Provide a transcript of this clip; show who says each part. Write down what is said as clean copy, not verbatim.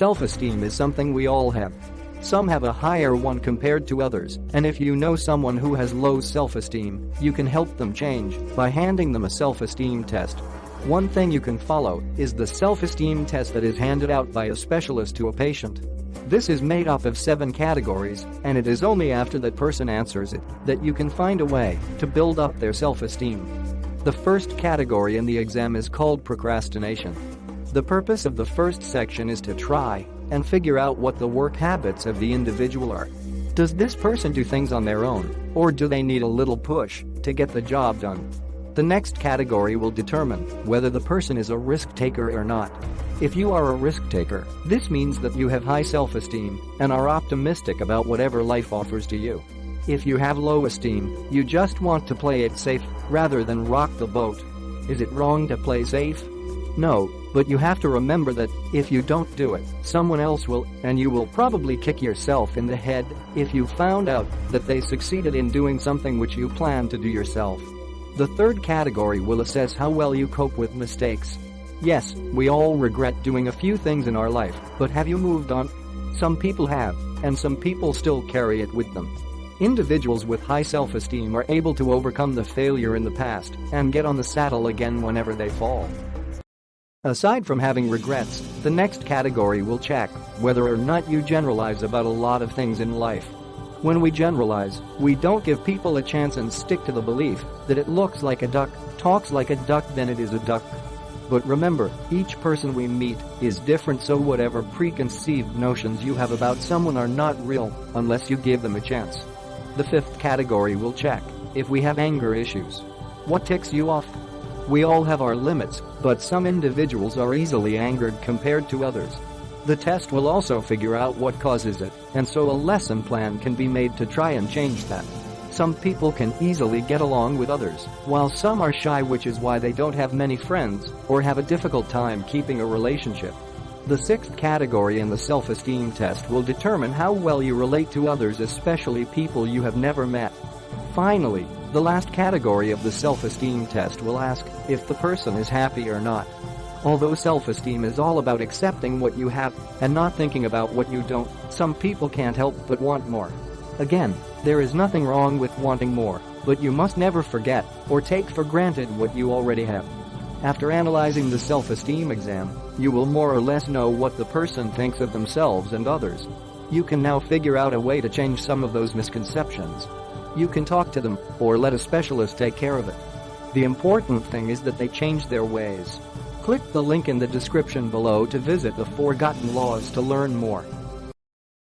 Speaker 1: Self-esteem is something we all have. Some have a higher one compared to others, and if you know someone who has low self-esteem, you can help them change by handing them a self-esteem test. One thing you can follow is the self-esteem test that is handed out by a specialist to a patient. This is made up of 7 categories, and it is only after that person answers it that you can find a way to build up their self-esteem. The first category in the exam is called procrastination. The purpose of the first section is to try and figure out what the work habits of the individual are. Does this person do things on their own, or do they need a little push to get the job done? The next category will determine whether the person is a risk taker or not. If you are a risk taker, this means that you have high self-esteem and are optimistic about whatever life offers to you. If you have low esteem, you just want to play it safe rather than rock the boat. Is it wrong to play safe? No, but you have to remember that if you don't do it, someone else will, and you will probably kick yourself in the head if you found out that they succeeded in doing something which you planned to do yourself. The third category will assess how well you cope with mistakes. Yes, we all regret doing a few things in our life, but have you moved on? Some people have, and some people still carry it with them. Individuals with high self-esteem are able to overcome the failure in the past and get on the saddle again whenever they fall. Aside from having regrets, the next category will check whether or not you generalize about a lot of things in life. When we generalize, we don't give people a chance and stick to the belief that it looks like a duck, talks like a duck, then it is a duck. But remember, each person we meet is different, so whatever preconceived notions you have about someone are not real unless you give them a chance. The fifth category will check if we have anger issues. What ticks you off? We all have our limits, but some individuals are easily angered compared to others. The test will also figure out what causes it, and so a lesson plan can be made to try and change that. Some people can easily get along with others, while some are shy, which is why they don't have many friends or have a difficult time keeping a relationship. The sixth category in the self-esteem test will determine how well you relate to others, especially people you have never met. Finally, the last category of the self-esteem test will ask if the person is happy or not. Although self-esteem is all about accepting what you have and not thinking about what you don't, some people can't help but want more. Again, there is nothing wrong with wanting more, but you must never forget or take for granted what you already have. After analyzing the self-esteem exam, you will more or less know what the person thinks of themselves and others. You can now figure out a way to change some of those misconceptions. You can talk to them or let a specialist take care of it. The important thing is that they change their ways. Click the link in the description below to visit the Forgotten Laws to learn more.